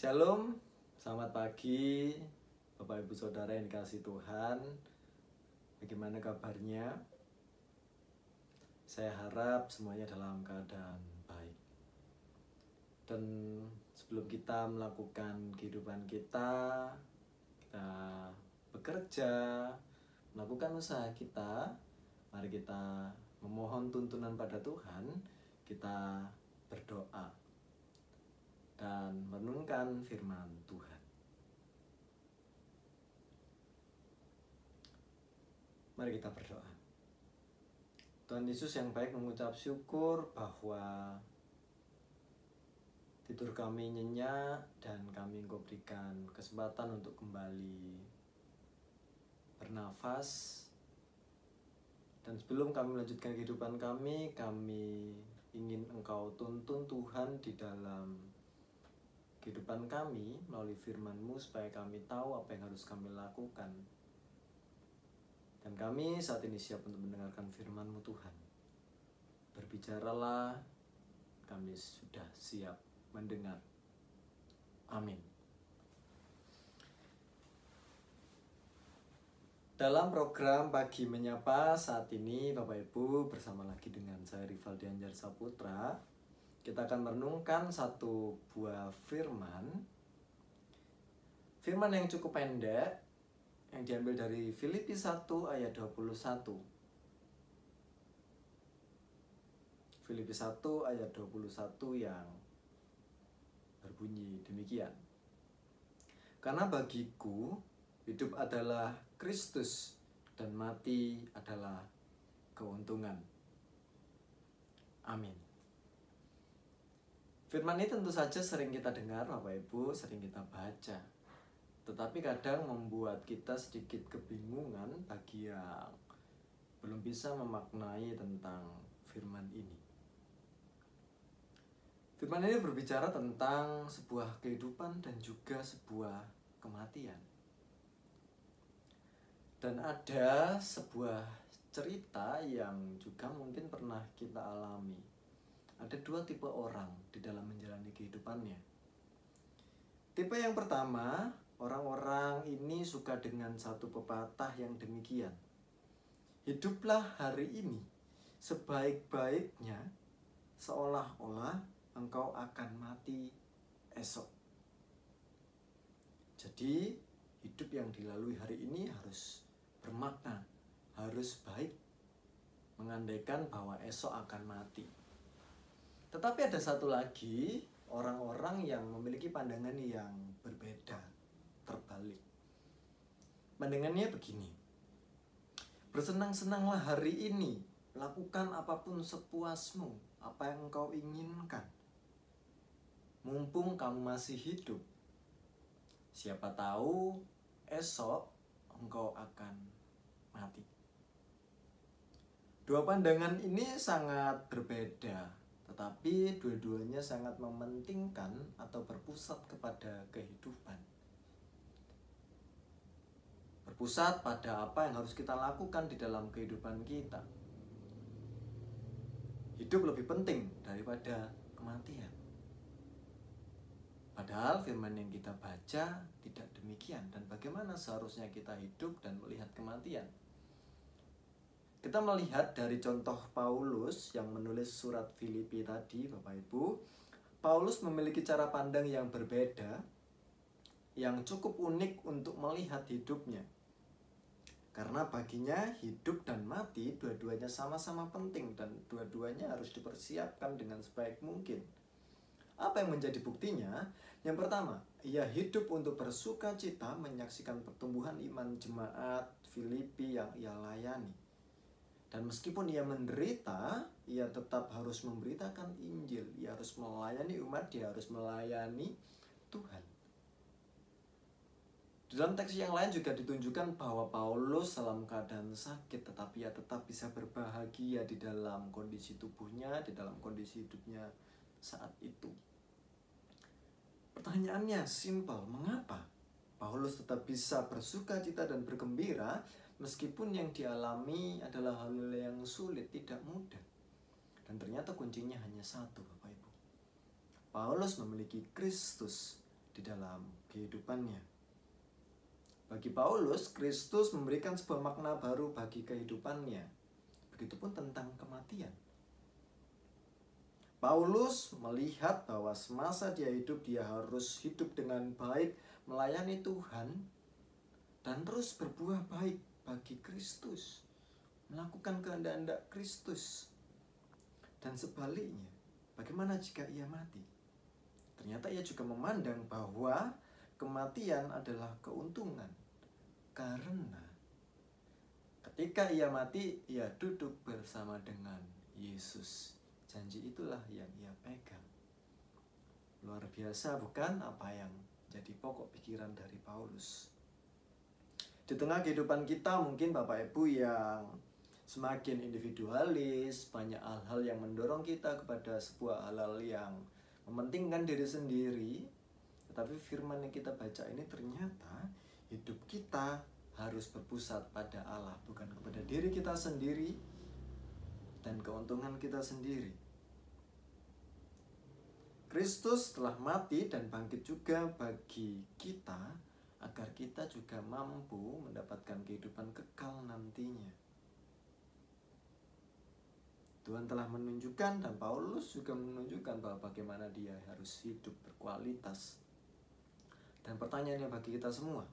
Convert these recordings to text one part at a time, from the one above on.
Shalom, selamat pagi Bapak Ibu Saudara yang dikasihi Tuhan. Bagaimana kabarnya? Saya harap semuanya dalam keadaan baik. Dan sebelum kita melakukan kehidupan kita bekerja, melakukan usaha kita, mari kita memohon tuntunan pada Tuhan, kita berdoa dan merenungkan firman Tuhan. Mari kita berdoa. Tuhan Yesus yang baik, mengucap syukur bahwa tidur kami nyenyak dan kami Engkau berikan kesempatan untuk kembali bernafas. Dan sebelum kami melanjutkan kehidupan kami ingin Engkau tuntun Tuhan di dalam kehidupan kami melalui firman-Mu supaya kami tahu apa yang harus kami lakukan. Dan kami saat ini siap untuk mendengarkan firman-Mu Tuhan. Berbicaralah, kami sudah siap mendengar. Amin. Dalam program Pagi Menyapa saat ini Bapak Ibu bersama lagi dengan saya Rivaldi Anjar Saputra. Kita akan merenungkan satu buah firman yang cukup pendek yang diambil dari Filipi 1 ayat 21. Filipi 1 ayat 21 yang berbunyi demikian. Karena bagiku hidup adalah Kristus dan mati adalah keuntungan. Amin. Firman ini tentu saja sering kita dengar Bapak Ibu, sering kita baca. Tetapi kadang membuat kita sedikit kebingungan bagi yang belum bisa memaknai tentang firman ini. Firman ini berbicara tentang sebuah kehidupan dan juga sebuah kematian. Dan ada sebuah cerita yang juga mungkin pernah kita alami. Ada dua tipe orang di dalam menjalani kehidupannya. Tipe yang pertama, orang-orang ini suka dengan satu pepatah yang demikian. Hiduplah hari ini sebaik-baiknya seolah-olah engkau akan mati esok. Jadi, hidup yang dilalui hari ini harus bermakna, harus baik, mengandaikan bahwa esok akan mati. Tetapi ada satu lagi, orang-orang yang memiliki pandangan yang berbeda, terbalik. Pandangannya begini, bersenang-senanglah hari ini, lakukan apapun sepuasmu, apa yang engkau inginkan. Mumpung kamu masih hidup, siapa tahu esok engkau akan mati. Dua pandangan ini sangat berbeda, tetapi dua-duanya sangat mementingkan atau berpusat kepada kehidupan. Berpusat pada apa yang harus kita lakukan di dalam kehidupan kita. Hidup lebih penting daripada kematian. Padahal firman yang kita baca tidak demikian. Dan bagaimana seharusnya kita hidup dan melihat kematian? Kita melihat dari contoh Paulus yang menulis surat Filipi tadi, Bapak Ibu. Paulus memiliki cara pandang yang berbeda, yang cukup unik untuk melihat hidupnya. Karena baginya hidup dan mati dua-duanya sama-sama penting dan dua-duanya harus dipersiapkan dengan sebaik mungkin. Apa yang menjadi buktinya? Yang pertama, ia hidup untuk bersuka cita menyaksikan pertumbuhan iman jemaat Filipi yang ia layani. Dan meskipun ia menderita, ia tetap harus memberitakan Injil. Ia harus melayani umat, dia harus melayani Tuhan. Dalam teks yang lain juga ditunjukkan bahwa Paulus dalam keadaan sakit, tetapi ia tetap bisa berbahagia di dalam kondisi tubuhnya, di dalam kondisi hidupnya saat itu. Pertanyaannya simpel, mengapa Paulus tetap bisa bersuka cita dan bergembira meskipun yang dialami adalah hal yang sulit, tidak mudah? Dan ternyata kuncinya hanya satu, Bapak Ibu. Paulus memiliki Kristus di dalam kehidupannya. Bagi Paulus, Kristus memberikan sebuah makna baru bagi kehidupannya. Begitupun tentang kematian. Paulus melihat bahwa semasa dia hidup, dia harus hidup dengan baik, melayani Tuhan, dan terus berbuah baik bagi Kristus, melakukan kehendak Kristus. Dan sebaliknya, bagaimana jika ia mati? Ternyata ia juga memandang bahwa kematian adalah keuntungan. Karena ketika ia mati, ia duduk bersama dengan Yesus. Janji itulah yang ia pegang. Luar biasa bukan apa yang jadi pokok pikiran dari Paulus. Di tengah kehidupan kita mungkin Bapak Ibu yang semakin individualis, banyak hal-hal yang mendorong kita kepada sebuah hal-hal yang mementingkan diri sendiri. Tetapi firman yang kita baca ini ternyata hidup kita harus berpusat pada Allah, bukan kepada diri kita sendiri dan keuntungan kita sendiri. Kristus telah mati dan bangkit juga bagi kita, agar kita juga mampu mendapatkan kehidupan kekal nantinya. Tuhan telah menunjukkan, dan Paulus juga menunjukkan bahwa bagaimana dia harus hidup berkualitas. Dan pertanyaannya bagi kita semua,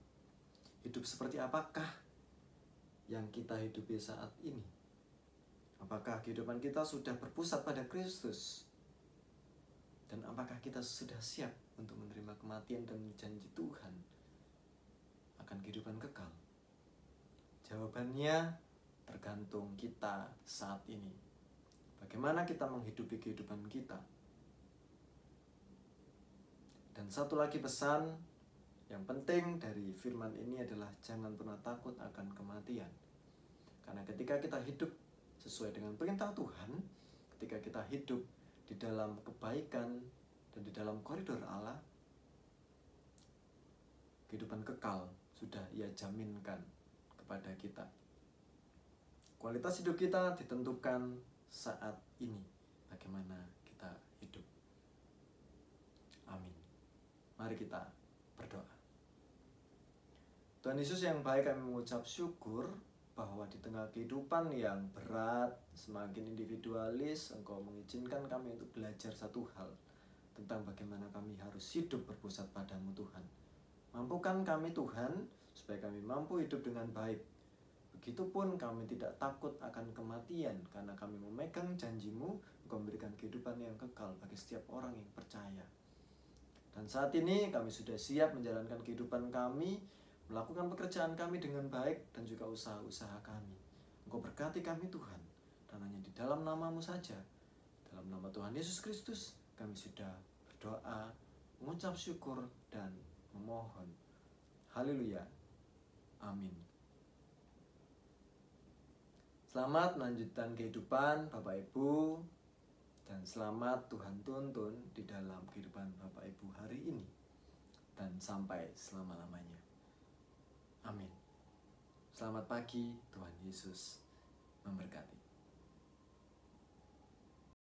hidup seperti apakah yang kita hidupi saat ini? Apakah kehidupan kita sudah berpusat pada Kristus? Dan apakah kita sudah siap untuk menerima kematian dan janji Tuhan akan kehidupan kekal? Jawabannya tergantung kita saat ini. Bagaimana kita menghidupi kehidupan kita? Dan satu lagi pesan yang penting dari firman ini adalah jangan pernah takut akan kematian. Karena ketika kita hidup sesuai dengan perintah Tuhan, ketika kita hidup di dalam kebaikan dan di dalam koridor Allah, kehidupan kekal sudah Ia jaminkan kepada kita. Kualitas hidup kita ditentukan saat ini, bagaimana kita hidup. Amin. Mari kita berdoa. Tuhan Yesus yang baik, kami mengucap syukur bahwa di tengah kehidupan yang berat, semakin individualis, Engkau mengizinkan kami untuk belajar satu hal tentang bagaimana kami harus hidup berpusat padamu Tuhan. Mampukan kami Tuhan, supaya kami mampu hidup dengan baik. Begitupun kami tidak takut akan kematian, karena kami memegang janji-Mu, Engkau memberikan kehidupan yang kekal bagi setiap orang yang percaya. Dan saat ini kami sudah siap menjalankan kehidupan kami, melakukan pekerjaan kami dengan baik dan juga usaha-usaha kami. Engkau berkati kami Tuhan, dan hanya di dalam nama-Mu saja, dalam nama Tuhan Yesus Kristus, kami sudah berdoa, mengucap syukur, dan memohon. Haleluya. Amin. Selamat melanjutkan kehidupan Bapak Ibu, dan selamat Tuhan tuntun di dalam kehidupan Bapak Ibu hari ini, dan sampai selama-lamanya. Amin. Selamat pagi, Tuhan Yesus memberkati.